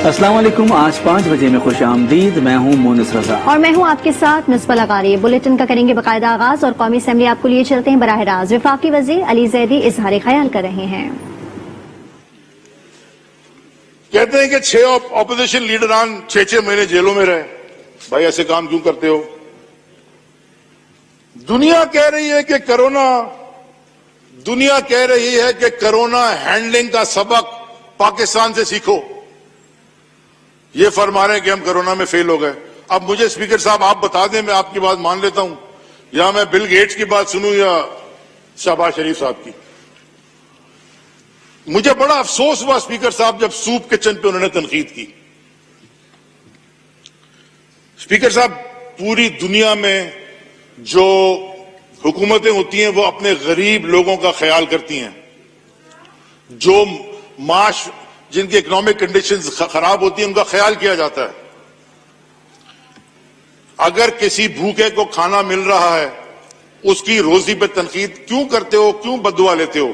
السلام علیکم، آج 5 بجے میں خوش آمدید. میں ہوں مونس رضا اور میں ہوں آپ کے ساتھ نصبہ لغاری. بلیٹن کا کریں گے باقاعدہ آغاز اور قومی اسمبلی آپ کو لیے چلتے ہیں براہ راست. وفاقی وزیر علی زیدی اظہار خیال کر رہے ہیں. کہتے ہیں کہ 6 اپوزیشن لیڈران 6 مہینے جیلوں میں رہے. بھائی ایسے کام کیوں کرتے ہو؟ دنیا کہہ رہی ہے کہ کرونا ہینڈلنگ کا سبق پاکستان سے سیکھو. یہ فرما رہے ہیں کہ ہم کرونا میں فیل ہو گئے. اب مجھے اسپیکر صاحب آپ بتا دیں، میں آپ کی بات مان لیتا ہوں، یا میں بل گیٹس کی بات سنوں یا شہباز شریف صاحب کی. مجھے بڑا افسوس ہوا اسپیکر صاحب جب سوپ کچن پہ انہوں نے تنقید کی. اسپیکر صاحب، پوری دنیا میں جو حکومتیں ہوتی ہیں وہ اپنے غریب لوگوں کا خیال کرتی ہیں. جو معاش جن کی اکنامک کنڈیشنز خراب ہوتی ہیں ان کا خیال کیا جاتا ہے. اگر کسی بھوکے کو کھانا مل رہا ہے اس کی روزی پہ تنقید کیوں کرتے ہو؟ کیوں بددعا لیتے ہو؟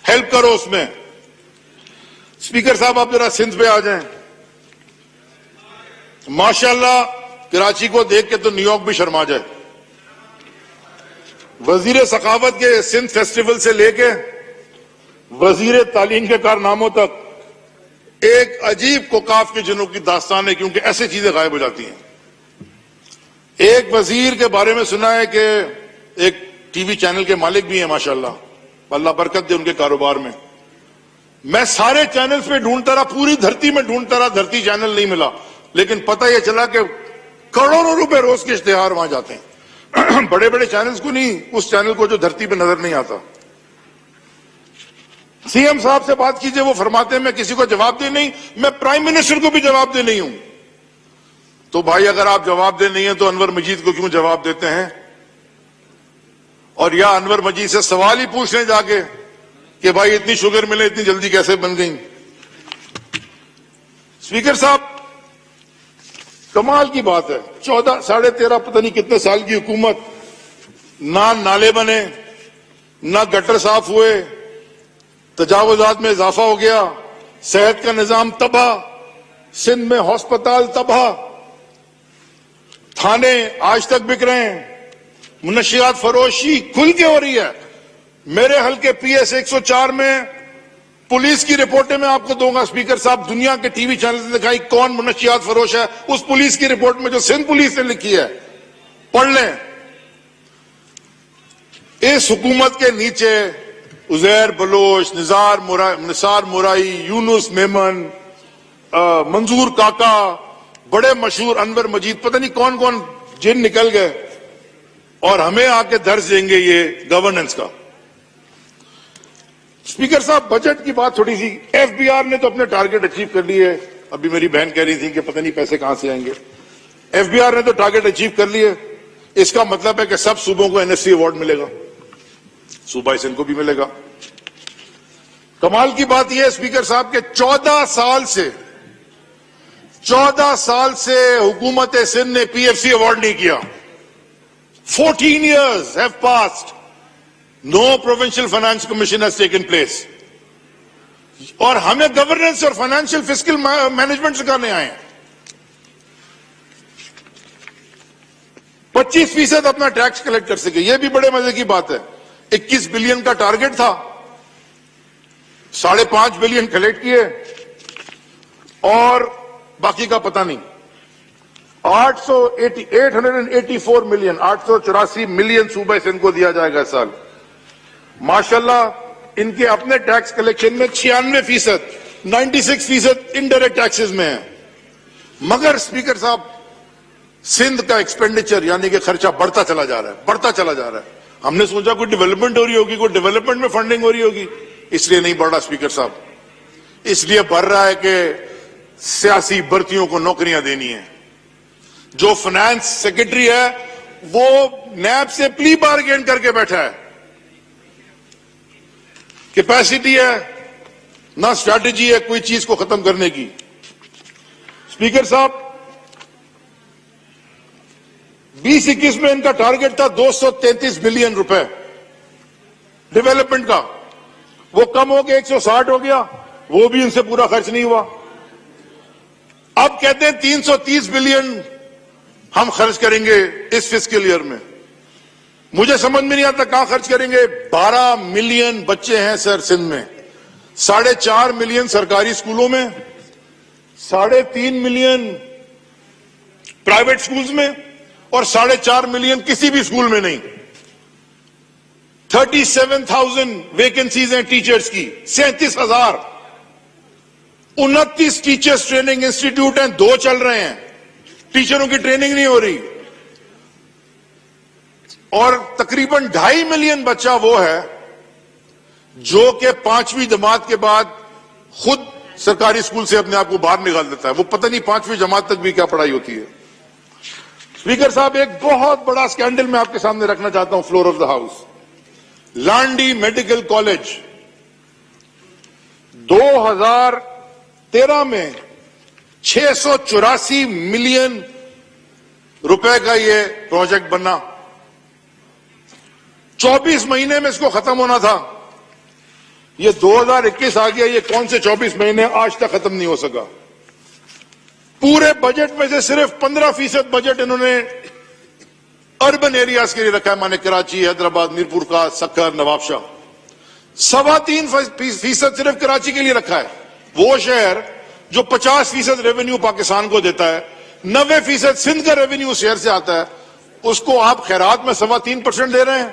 ہیلپ کرو اس میں. اسپیکر صاحب آپ ذرا سندھ پہ آ جائیں. ماشاءاللہ کراچی کو دیکھ کے تو نیو یارک بھی شرما جائے. وزیر ثقافت کے سندھ فیسٹیول سے لے کے وزیر تعلیم کے کارناموں تک ایک عجیب کوکاف کے جنوں کی داستان ہے، کیونکہ ایسی چیزیں غائب ہو جاتی ہیں. ایک وزیر کے بارے میں سنا ہے کہ ایک ٹی وی چینل کے مالک بھی ہیں، ماشاءاللہ اللہ برکت دے ان کے کاروبار میں. میں سارے چینلز پہ ڈھونڈتا رہا، پوری دھرتی میں ڈھونڈتا رہا، دھرتی چینل نہیں ملا. لیکن پتہ یہ چلا کہ کروڑوں روپے روز کے اشتہار وہاں جاتے ہیں. بڑے بڑے چینلز کو نہیں، اس چینل کو جو دھرتی پہ نظر نہیں آتا. سی ایم صاحب سے بات کیجئے، وہ فرماتے ہیں میں کسی کو جواب دہ نہیں، میں پرائم منسٹر کو بھی جواب دہ نہیں ہوں. تو بھائی اگر آپ جواب دہ نہیں ہیں تو انور مجید کو کیوں جواب دیتے ہیں؟ اور یا انور مجید سے سوال ہی پوچھ لیں جا کے کہ بھائی اتنی شوگر ملے اتنی جلدی کیسے بن گئی؟ اسپیکر صاحب، کمال کی بات ہے، 13.5 پتہ نہیں کتنے سال کی حکومت، نہ نالے بنے، نہ گٹر صاف ہوئے، تجاوزات میں اضافہ ہو گیا، صحت کا نظام تباہ، سندھ میں ہسپتال تباہ، تھانے آج تک بک رہے ہیں، منشیات فروشی کھل کے ہو رہی ہے. میرے حلقے پی ایس 104 میں پولیس کی رپورٹیں میں آپ کو دوں گا اسپیکر صاحب. دنیا کے ٹی وی چینل نے دکھائی کون منشیات فروش ہے، اس پولیس کی رپورٹ میں جو سندھ پولیس نے لکھی ہے پڑھ لیں. اس حکومت کے نیچے عزیر بلوچ، نثار مورائی، یونس میمن، منظور کاکا، بڑے مشہور انور مجید، پتہ نہیں کون کون جن نکل گئے اور ہمیں آ کے درس دیں گے یہ گورننس کا. اسپیکر صاحب، بجٹ کی بات تھوڑی سی. ایف بی آر نے تو اپنے ٹارگٹ اچیو کر لیے. ابھی میری بہن کہہ رہی تھی کہ پتہ نہیں پیسے کہاں سے آئیں گے. ایف بی آر نے تو ٹارگٹ اچیو کر لیے. اس کا مطلب ہے کہ سب صوبوں کو NSC ایوارڈ ملے گا، صوبہ سندھ کو بھی ملے گا. کمال کی بات یہ ہے اسپیکر صاحب کہ 14 سال سے حکومت سندھ نے PFC ایوارڈ نہیں کیا. 14 years have passed. No provincial finance commission has taken place. اور ہمیں گورننس اور فائنینشیل فسکل مینجمنٹ سکھانے آئے ہیں. 25% اپنا ٹیکس کلیکٹ کر سکے، یہ بھی بڑے مزے کی بات ہے. 21 بلین کا ٹارگٹ تھا، 5.5 بلین کلیکٹ کیے اور باقی کا پتہ نہیں. 884 ملین صوبہ سندھ کو دیا جائے گا اس سال. ماشاءاللہ ان کے اپنے ٹیکس کلیکشن میں 96%، 96% انڈائریکٹ ٹیکسز میں ہے. مگر اسپیکر صاحب سندھ کا ایکسپینڈیچر یعنی کہ خرچہ بڑھتا چلا جا رہا ہے. ہم نے سوچا کوئی ڈیولپمنٹ ہو رہی ہوگی، کوئی ڈیولپمنٹ میں فنڈنگ ہو رہی ہوگی، اس لیے نہیں بڑھ رہا اسپیکر صاحب. اس لیے بڑھ رہا ہے کہ سیاسی بھرتیوں کو نوکریاں دینی ہیں. جو فنانس سیکرٹری ہے وہ نیب سے پلی بارگین کر کے بیٹھا ہے. کیپیسٹی ہے نہ اسٹریٹجی ہے کوئی چیز کو ختم کرنے کی. اسپیکر صاحب 2021 میں ان کا ٹارگٹ تھا 233 بلین روپے ڈیولپمنٹ کا، وہ کم ہو کے 160 ہو گیا، وہ بھی ان سے پورا خرچ نہیں ہوا. کہتے ہیں 330 بلین ہم خرچ کریں گے اس فسکل ایئر میں. مجھے سمجھ میں نہیں آتا کہاں خرچ کریں گے. 12 ملین بچے ہیں سر سندھ میں, 4.5 ملین سرکاری اسکولوں میں, 3.5 ملین پرائیویٹ اسکولز میں, اور 4.5 ملین کسی بھی اسکول میں نہیں. 37,000 ویکنسیز ہیں ٹیچرز کی, 37,000. 29 ٹیچرز ٹریننگ انسٹیٹیوٹ ہیں, 2 چل رہے ہیں, ٹیچروں کی ٹریننگ نہیں ہو رہی. اور تقریباً 2.5 ملین بچہ وہ ہے جو کہ 5ویں جماعت کے بعد خود سرکاری اسکول سے اپنے آپ کو باہر نکال دیتا ہے. وہ پتہ نہیں 5ویں جماعت تک بھی کیا پڑھائی ہوتی ہے. اسپیکر صاحب, ایک بہت بڑا سکینڈل میں آپ کے سامنے رکھنا چاہتا ہوں floor of the house. Landhi medical college 2013 میں 684 ملین روپے کا یہ پروجیکٹ بنا. 24 مہینے میں اس کو ختم ہونا تھا. یہ 2021 آ گیا, یہ کون سے 24 مہینے, آج تک ختم نہیں ہو سکا. پورے بجٹ میں سے صرف 15% بجٹ انہوں نے اربن ایریاز کے لیے رکھا ہے, مانے کراچی, حیدرآباد, میرپور کا, سکھر, نواب شاہ. 3.25% صرف کراچی کے لیے رکھا ہے. وہ شہر جو 50% ریونیو پاکستان کو دیتا ہے, 90% سندھ کا ریونیو شہر سے آتا ہے, اس کو آپ خیرات میں 3.25% دے رہے ہیں.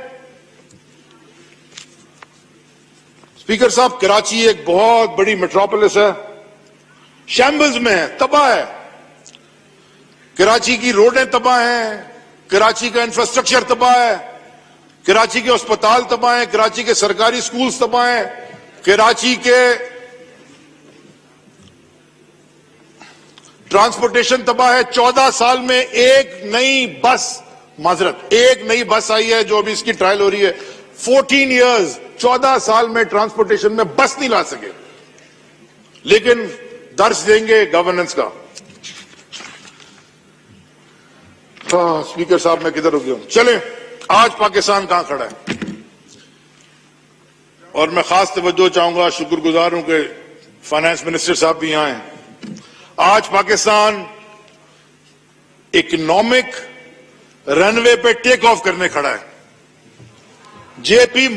اسپیکر صاحب, کراچی ایک بہت بڑی میٹروپولس ہے, شیمبلز میں ہے, تباہ ہے. کراچی کی روڈیں تباہ ہیں, کراچی کا انفراسٹرکچر تباہ ہے, کراچی کے اسپتال تباہ ہیں, کراچی کے سرکاری سکولز تباہ ہیں, کراچی کے ٹرانسپورٹیشن تباہ ہے. 14 سال میں ایک نئی بس آئی ہے جو ابھی اس کی ٹرائل ہو رہی ہے. 14 ایئرز, 14 سال میں ٹرانسپورٹیشن میں بس نہیں لا سکے, لیکن درس دیں گے گورننس کا. اسپیکر صاحب, میں کدھر ہو گیا ہوں. چلیں, آج پاکستان کہاں کھڑا ہے, اور میں خاص توجہ چاہوں گا, شکر گزار ہوں کہ فائنانس منسٹر صاحب بھی یہاں ہیں. آج پاکستان اکنامک رن وے پہ ٹیک آف کرنے کھڑا ہے. جے پی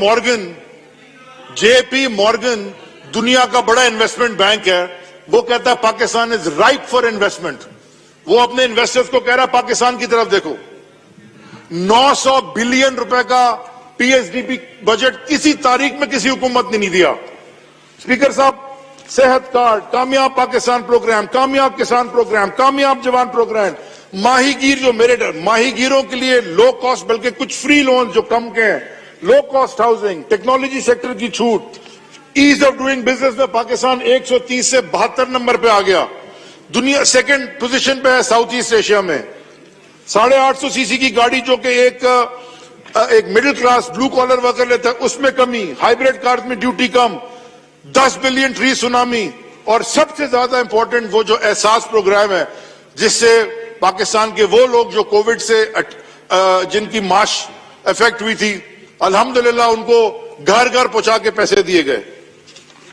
مورگن دنیا کا بڑا انویسٹمنٹ بینک ہے, وہ کہتا ہے پاکستان از رائپ فار انویسٹمنٹ. وہ اپنے انویسٹرز کو کہہ رہا ہے پاکستان کی طرف دیکھو. 900 بلین روپے کا P S D P budget کسی تاریخ میں کسی حکومت نے نہیں دیا. اسپیکر صاحب, صحت کارڈ, کامیاب پاکستان پروگرام, کامیاب کسان پروگرام, کامیاب جوان پروگرام, ماہی گیر جو ماہی گیروں کے لیے لو کاسٹ بلکہ کچھ فری لون جو کم کے ہیں, low cost housing, technology sector کی چھوٹ, ایز آف ڈوئنگ بزنس میں پاکستان 130 سے 72 نمبر پہ آ گیا. دنیا سیکنڈ پوزیشن پہ ہے ساؤتھ ایسٹ ایشیا میں. 850 سی سی کی گاڑی جو کہ ایک middle class blue collar worker لیتا ہے, اس میں کمی. ہائیبریڈ کارز میں ڈیوٹی کم. 10 بلین ٹری سونامی. اور سب سے زیادہ امپورٹنٹ وہ جو احساس پروگرام ہے, جس سے پاکستان کے وہ لوگ جو کووڈ سے جن کی معاش افیکٹ ہوئی تھی, الحمدللہ ان کو گھر گھر پہنچا کے پیسے دیے گئے.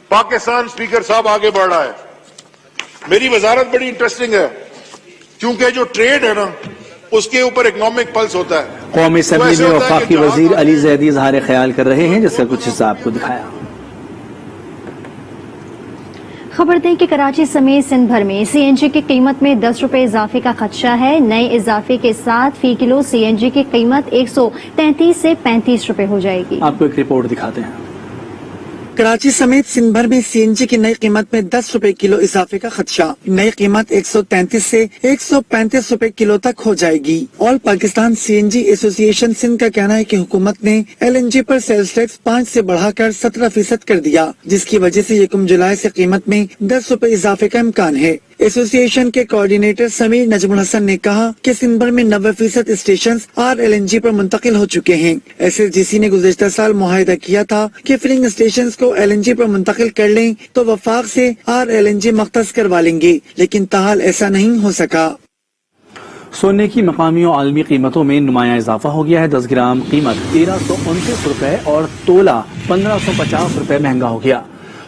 پاکستان اسپیکر صاحب آگے بڑھ رہا ہے. میری وزارت بڑی انٹرسٹنگ ہے کیونکہ جو ٹریڈ ہے نا, اس کے اوپر اکنامک پلس ہوتا ہے. قومی اسمبلی میں وفاقی وزیر علی زیدی اظہار خیال کر رہے ہیں, جس کا کچھ حصہ آپ کو دکھایا. خبر دیں کہ کراچی سمیت سندھ بھر میں سی این جی کی قیمت میں 10 روپے اضافے کا خدشہ ہے. نئے اضافے کے ساتھ فی کلو سی این جی کی قیمت 133 سے 35 روپے ہو جائے گی. آپ کو ایک رپورٹ دکھاتے ہیں. کراچی سمیت سندھ بھر میں سی این جی کی نئی قیمت میں 10 روپے کلو اضافے کا خدشہ. نئی قیمت 133 سے 135 روپے کلو تک ہو جائے گی. آل پاکستان سی این جی ایسوسی ایشن سندھ کا کہنا ہے کہ حکومت نے ایل این جی پر سیلز ٹیکس 5 سے بڑھا کر 17% کر دیا, جس کی وجہ سے 1 جولائی سے قیمت میں 10 روپے اضافے کا امکان ہے. ایسوسی ایشن کے کوارڈینیٹر سمیر نجم الحسن نے کہا کہ سندھ بھر میں 90% station R L N G پر منتقل ہو چکے ہیں. ایس ایس ڈی سی نے گزشتہ سال معاہدہ کیا تھا کہ فلنگ اسٹیشن کو ایل این جی پر منتقل کر لیں تو وفاق سے آر ایل این جی مختص کروا لیں گے, لیکن تاحال ایسا نہیں ہو سکا. سونے کی مقامی و عالمی قیمتوں میں نمایاں اضافہ ہو گیا ہے. 10 گرام قیمت 1329 روپے اور تولہ 1550 روپے مہنگا ہو گیا.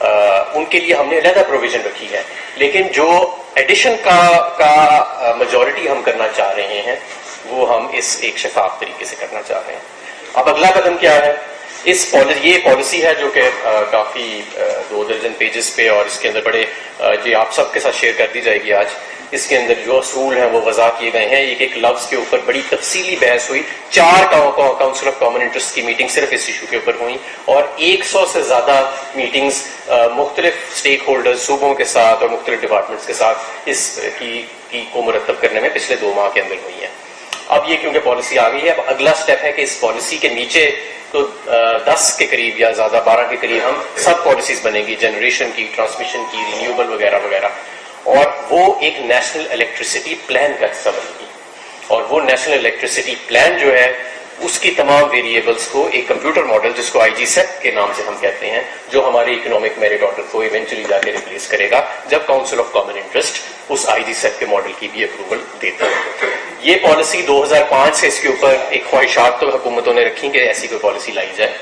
ان کے لیے ہم نے علیحدہ پروویژن رکھی ہے، لیکن جو ایڈیشن کا میجورٹی ہم کرنا چاہ رہے ہیں وہ ہم اس ایک شفاف طریقے سے کرنا چاہ رہے ہیں۔ اب اگلا قدم کیا ہے؟ یہ پالیسی ہے جو کہ کافی 2 درجن پیجز پہ، اور اس کے اندر بڑے جو آپ سب کے ساتھ شیئر کر دی جائے گی آج۔ اس کے اندر جو اصول ہیں وہ وضع کیے گئے ہیں، ایک ایک لفظ کے اوپر بڑی تفصیلی بحث ہوئی، 4 کاؤنسل آف کامن انٹرسٹ کی میٹنگ صرف اس ایشو کے اوپر ہوئی، اور 100 سے زیادہ میٹنگز مختلف سٹیک ہولڈرز صوبوں کے ساتھ اور مختلف ڈپارٹمنٹس کے ساتھ اس کی کو مرتب کرنے میں پچھلے 2 ماہ کے اندر ہوئی ہیں۔ اب یہ کیونکہ پالیسی آ گئی ہے، اب اگلا سٹیپ ہے کہ اس پالیسی کے نیچے تو 10 کے قریب یا زیادہ 12 کے قریب ہم سب پالیسیز بنے گی، جنریشن کی، ٹرانسمیشن کی، رینیوبل وغیرہ وغیرہ، اور وہ ایک نیشنل الیکٹریسٹی پلان کا حصہ بنے گی۔ اور وہ نیشنل الیکٹریسٹی پلان جو ہے اس کی تمام ویریبلز کو ایک کمپیوٹر ماڈل جس کو IG سیٹ کے نام سے ہم کہتے ہیں، جو ہمارے اکنامک میرٹ آرڈر کو ایونچولی جا کے ریپلیس کرے گا جب کاؤنسل آف کامن انٹرسٹ اس IG سیٹ کے ماڈل کی بھی اپروول دیتا ہے۔ یہ پالیسی 2005 سے اس کے اوپر ایک خواہشات تو حکومتوں نے رکھی کہ ایسی کوئی پالیسی لائی جائے،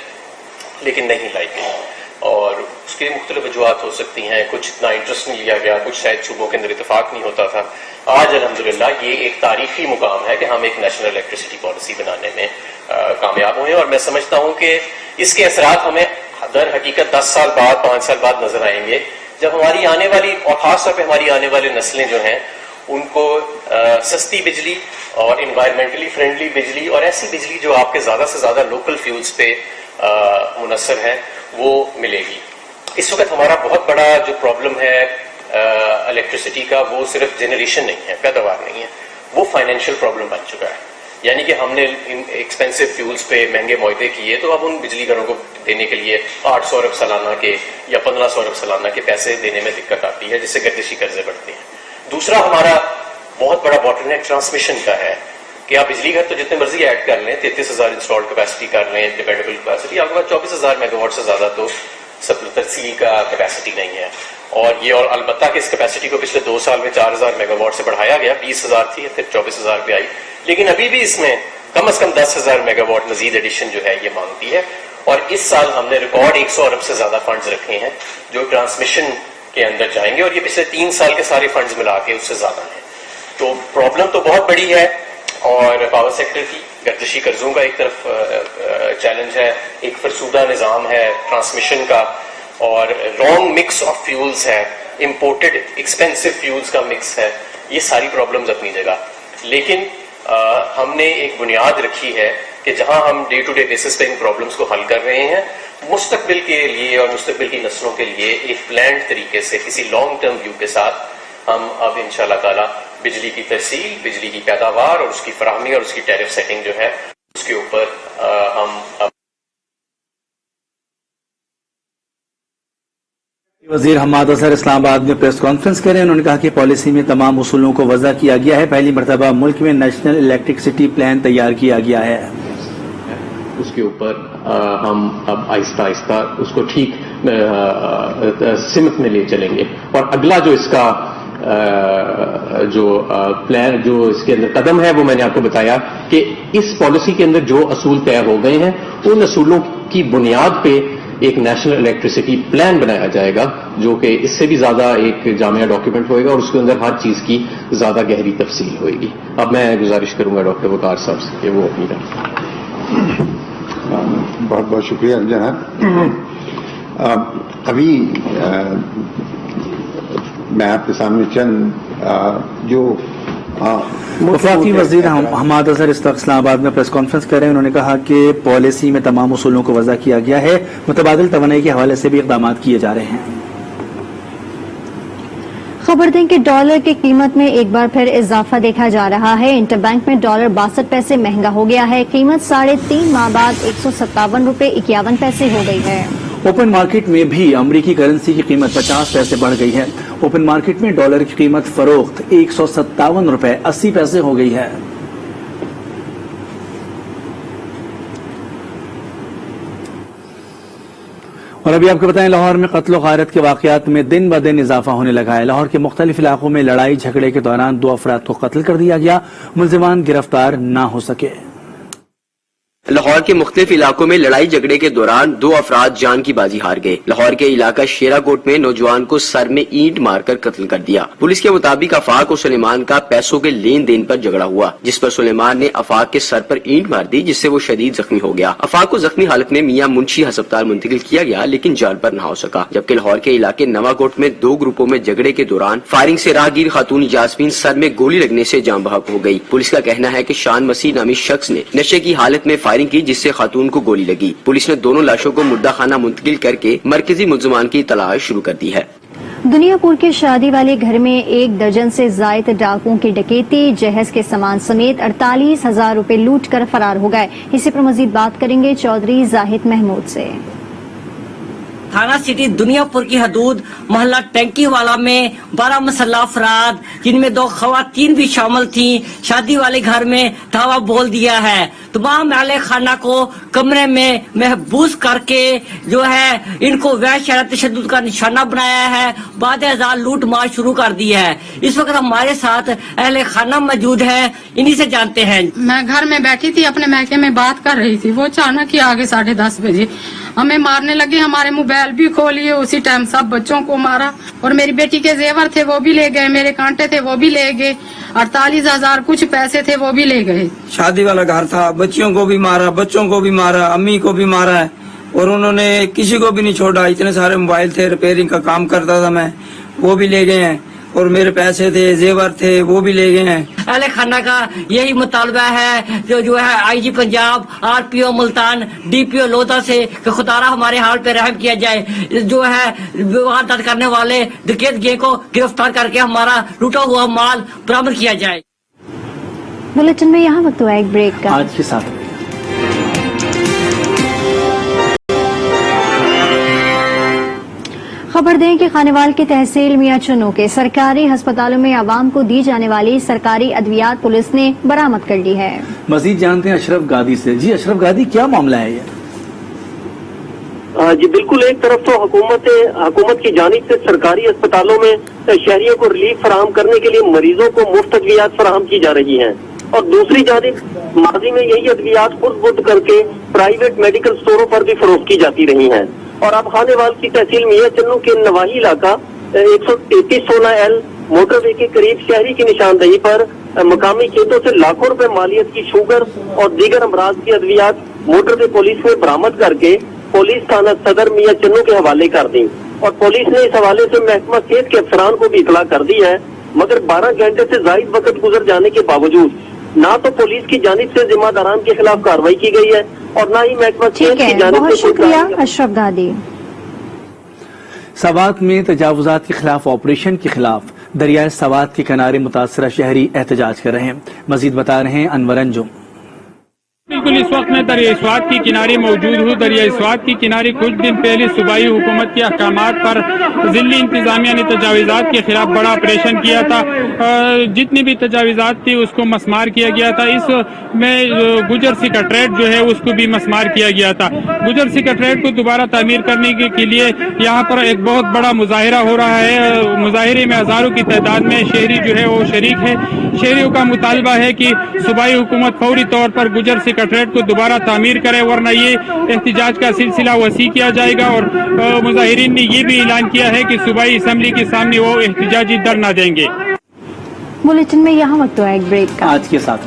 لیکن نہیں لائی گئی، اور اس کی مختلف وجوہات ہو سکتی ہیں، کچھ اتنا انٹرسٹ نہیں لیا گیا، کچھ شاید صوبوں کے اندر اتفاق نہیں ہوتا تھا۔ آج الحمدللہ یہ ایک تاریخی مقام ہے کہ ہم ایک نیشنل الیکٹریسٹی پالیسی بنانے میں کامیاب ہوئے، اور میں سمجھتا ہوں کہ اس کے اثرات ہمیں در حقیقت 10 سال بعد 5 سال بعد نظر آئیں گے، جب ہماری آنے والی، اور خاص طور پہ ہماری آنے والی نسلیں جو ہیں ان کو سستی بجلی اور انوائرمنٹلی فرینڈلی بجلی، اور ایسی بجلی جو آپ کے زیادہ سے زیادہ لوکل فیولز پہ منحصر ہے، وہ ملے گی۔ اس وقت ہمارا بہت بڑا جو پرابلم ہے الیکٹریسٹی کا، وہ صرف جنریشن نہیں ہے، پیداوار نہیں ہے، وہ فائنینشیل پرابلم بن چکا ہے۔ یعنی کہ ہم نے ایکسپینسو فیولز پہ مہنگے معاہدے کیے، تو اب ان بجلی گھروں کو دینے کے لیے 800 ارب سالانہ کے یا 1500 ارب سالانہ کے پیسے دینے میں دقت آتی ہے، جس سے گردشی قرضے بڑھتے ہیں۔ دوسرا ہمارا بہت بڑا باٹل نیک ٹرانسمیشن کا ہے کہ آپ بجلی گھر تو جتنے مرضی ایڈ کر لیں، 33,000 انسٹالڈ کیپیسٹی کر لیں، ڈیپینڈیبل کیپیسٹی، آپ کے پاس 24,000 میگا واٹ سے زیادہ تو ترسیل کا کیپیسٹی نہیں ہے۔ اور البتہ کہ اس کیپیسٹی کو پچھلے 2 سال میں 4,000 میگا واٹ سے بڑھایا گیا، 20,000 تھی پھر 24,000 پہ آئی، لیکن ابھی بھی اس میں کم از کم 10,000 میگا واٹ مزید ایڈیشن جو ہے یہ مانگتی ہے۔ اور اس سال ہم نے ریکارڈ 100 ارب سے زیادہ فنڈز رکھے ہیں جو ٹرانسمیشن کے اندر جائیں گے، اور یہ پچھلے 3 سال کے سارے فنڈز ملا کے اس سے زیادہ ہیں۔ تو پرابلم تو بہت بڑی ہے، اور پاور سیکٹر کی گردشی قرضوں کا ایک طرف چیلنج ہے، ایک فرسودہ نظام ہے ٹرانسمیشن کا، اور رانگ مکس آف فیولز ہے، امپورٹڈ ایکسپینسو فیولز کا مکس ہے، یہ ساری پرابلمز اپنی جگہ۔ لیکن ہم نے ایک بنیاد رکھی ہے کہ جہاں ہم ڈے ٹو ڈے بیسس پہ ان پرابلمز کو حل کر رہے ہیں، مستقبل کے لیے اور مستقبل کی نسلوں کے لیے ایک پلانڈ طریقے سے کسی لانگ ٹرم ویو کے ساتھ ہم اب انشاءاللہ تعالی بجلی کی ترسیل، بجلی کی پیداوار اور اس کی فراہمی اور اس کی ٹیرف سیٹنگ جو ہے اس کے اوپر ہم وزیر حماد اظہر اسلام آباد میں پریس کانفرنس کریں، انہوں نے کہا کہ پالیسی میں تمام اصولوں کو وضع کیا گیا ہے، پہلی مرتبہ ملک میں نیشنل الیکٹرسٹی پلان تیار کیا گیا ہے۔ اس کے اوپر ہم اب آہستہ آہستہ اس کو ٹھیک سمت میں لے چلیں گے، اور اگلا جو اس کا جو پلان، جو اس کے اندر قدم ہے، وہ میں نے آپ کو بتایا کہ اس پالیسی کے اندر جو اصول طے ہو گئے ہیں، ان اصولوں کی بنیاد پہ ایک نیشنل الیکٹریسٹی پلان بنایا جائے گا، جو کہ اس سے بھی زیادہ ایک جامع ڈاکیومنٹ ہوئے گا، اور اس کے اندر ہر چیز کی زیادہ گہری تفصیل ہوئے گی۔ اب میں گزارش کروں گا ڈاکٹر وقار صاحب سے کہ وہ اپنی بہت بہت شکریہ جناب۔ ابھی میں آپ کے سامنے چند جو وفاقی وزیر حماد اظہر اس وقت اسلام آباد میں پریس کانفرنس کر رہے ہیں، انہوں نے کہا کہ پالیسی میں تمام اصولوں کو وضع کیا گیا ہے، متبادل توانائی کے حوالے سے بھی اقدامات کیے جا رہے ہیں۔ خبر دیں کہ ڈالر کی قیمت میں ایک بار پھر اضافہ دیکھا جا رہا ہے، انٹر بینک میں ڈالر 62 پیسے مہنگا ہو گیا ہے، قیمت 3.5 ماہ بعد 157 روپے 51 پیسے ہو گئی ہے۔ اوپن مارکیٹ میں بھی امریکی کرنسی کی قیمت 50 پیسے بڑھ گئی ہے، اوپن مارکیٹ میں ڈالر کی قیمت فروخت 157 روپے 80 پیسے ہو گئی ہے۔ اور ابھی آپ کو بتائیں لاہور میں قتل و غارت کے واقعات میں دن بدن اضافہ ہونے لگا ہے۔ لاہور کے مختلف علاقوں میں لڑائی جھگڑے کے دوران 2 افراد کو قتل کر دیا گیا، ملزمان گرفتار نہ ہو سکے۔ لاہور کے مختلف علاقوں میں لڑائی جھگڑے کے دوران 2 افراد جان کی بازی ہار گئے۔ لاہور کے علاقہ شیرا کوٹ میں نوجوان کو سر میں اینٹ مار کر قتل کر دیا۔ پولیس کے مطابق آفاق اور سلیمان کا پیسوں کے لین دین پر جھگڑا ہوا، جس پر سلیمان نے آفاق کے سر پر اینٹ مار دی، جس سے وہ شدید زخمی ہو گیا۔ آفاق کو زخمی حالت میں میاں منشی ہسپتال منتقل کیا گیا، لیکن جان پر نہ ہو سکا۔ جبکہ لاہور کے علاقے نواں کوٹ میں 2 گروپوں میں جھگڑے کے دوران فائرنگ سے راہگیر خاتون یاسمین سر میں گولی لگنے سے جاں بحق ہو گئی۔ پولیس کا کہنا ہے کہ شان مسیح نامی شخص نے نشے کی حالت میں فائرنگ کی، جس سے خاتون کو گولی لگی۔ پولیس نے دونوں لاشوں کو مردہ خانہ منتقل کر کے مرکزی ملزمان کی تلاش شروع کر دی ہے۔ دنیا پور کے شادی والے گھر میں 1 درجن سے زائد ڈاکوؤں کی ڈکیتی، جہیز کے سامان سمیت 48,000 روپے لوٹ کر فرار ہو گئے۔ اسی پر مزید بات کریں گے چودھری زاہد محمود سے۔ تھانہ سٹی دنیا پور کی حدود محلہ ٹینکی والا میں 12 مسلح افراد، جن میں 2 خواتین بھی شامل تھیں، شادی والے گھر میں دھاوا بول دیا ہے۔ تمام اہل خانہ کو کمرے میں محبوس کر کے جو ہے ان کو وحش شرع تشدد کا نشانہ بنایا ہے، بعد ازاں لوٹ مار شروع کر دی ہے۔ اس وقت ہمارے ساتھ اہل خانہ موجود ہے، انہی سے جانتے ہیں۔ میں گھر میں بیٹھی تھی، اپنے میکے میں بات کر رہی تھی، وہ اچانک ہی آگے 10:30 بجے ہمیں مارنے لگے، ہمارے موبائل بھی کھولیے، اسی ٹائم سب بچوں کو مارا، اور میری بیٹی کے زیور تھے وہ بھی لے گئے، میرے کانٹے تھے وہ بھی لے گئے، 48,000 کچھ پیسے تھے وہ بھی لے گئے۔ شادی والا گھر تھا، بچیوں کو بھی مارا، بچوں کو بھی مارا، امی کو بھی مارا ہے، اور انہوں نے کسی کو بھی نہیں چھوڑا۔ اتنے سارے موبائل تھے، ریپیئرنگ کا کام کرتا تھا میں، وہ بھی لے گئے ہیں، اور میرے پیسے تھے، زیور تھے، وہ بھی لے گئے ہیں۔ اہل خانہ کا یہی مطالبہ ہے جو ہے آئی جی پنجاب، RPO ملتان، DPO لودھا سے کہ خدارہ ہمارے حال پہ رحم کیا جائے، جو ہے واردات کرنے والے ڈکیت گینگ کو گرفتار کر کے ہمارا لوٹا ہوا مال برآمد کیا جائے۔ بلیٹن میں یہاں وقت ہوا ایک بریک کا۔ آج کے ساتھ خبر دیں کہ خانیوال کی تحصیل میاں چنو کے سرکاری ہسپتالوں میں عوام کو دی جانے والی سرکاری ادویات پولیس نے برآمد کر لی ہے۔ مزید جانتے ہیں اشرف گادی سے۔ جی اشرف گادی، کیا معاملہ ہے یہ؟ جی بالکل، ایک طرف تو حکومت کی جانب سے سرکاری اسپتالوں میں شہریوں کو ریلیف فراہم کرنے کے لیے مریضوں کو مفت ادویات فراہم کی جا رہی ہیں، اور دوسری جانب ماضی میں یہی ادویات خود بدھ کر کے پرائیویٹ میڈیکل سٹوروں پر بھی فروخت کی جاتی رہی ہیں۔ اور اب خانیوال کی تحصیل میاں چنو کے نواحی علاقہ 133-16L موٹر وے کے قریب شہری کی نشاندہی پر مقامی کھیتوں سے لاکھوں روپے مالیت کی شوگر اور دیگر امراض کی ادویات موٹر وے پولیس نے برآمد کر کے پولیس تھانہ صدر میاں چنو کے حوالے کر دی، اور پولیس نے اس حوالے سے محکمہ صحت کے افسران کو بھی اطلاع کر دی ہے، مگر 12 گھنٹے سے زائد وقت گزر جانے کے باوجود نہ تو پولیس کی جانب سے ذمہ داران کے خلاف کارروائی کی گئی ہے، اور نہ ہی محکمہ صحت کی جانب بہت سے شکریہ اشرف گادی۔ سوات میں تجاوزات کے خلاف آپریشن کے خلاف دریائے سوات کے کنارے متاثرہ شہری احتجاج کر رہے ہیں۔ مزید بتا رہے ہیں انور انجم۔ بالکل اس وقت میں دریائے سوات کی کنارے موجود ہوں۔ دریائے سوات کی کنارے کچھ دن پہلے صوبائی حکومت کے احکامات پر ضلعی انتظامیہ نے تجاوزات کے خلاف بڑا آپریشن کیا تھا، جتنی بھی تجاوزات تھی اس کو مسمار کیا گیا تھا۔ اس میں گجر سکریٹریٹ جو ہے اس کو بھی مسمار کیا گیا تھا۔ گجر سکریٹریٹ کو دوبارہ تعمیر کرنے کے لیے یہاں پر ایک بہت بڑا مظاہرہ ہو رہا ہے۔ مظاہرے میں ہزاروں کی تعداد میں شہری جو ہے وہ شریک ہے۔ شہریوں کا مطالبہ ہے کہ صوبائی حکومت فوری طور پر گجر سکریٹریٹ کو دوبارہ تعمیر کرے، ورنہ یہ احتجاج کا سلسلہ وسیع کیا جائے گا، اور مظاہرین نے یہ بھی اعلان کیا ہے کہ صوبائی اسمبلی کے سامنے وہ احتجاجی دھرنا دیں گے۔ بلیٹن میں یہاں وقت ہوا ایک بریک کا۔ آج کے ساتھ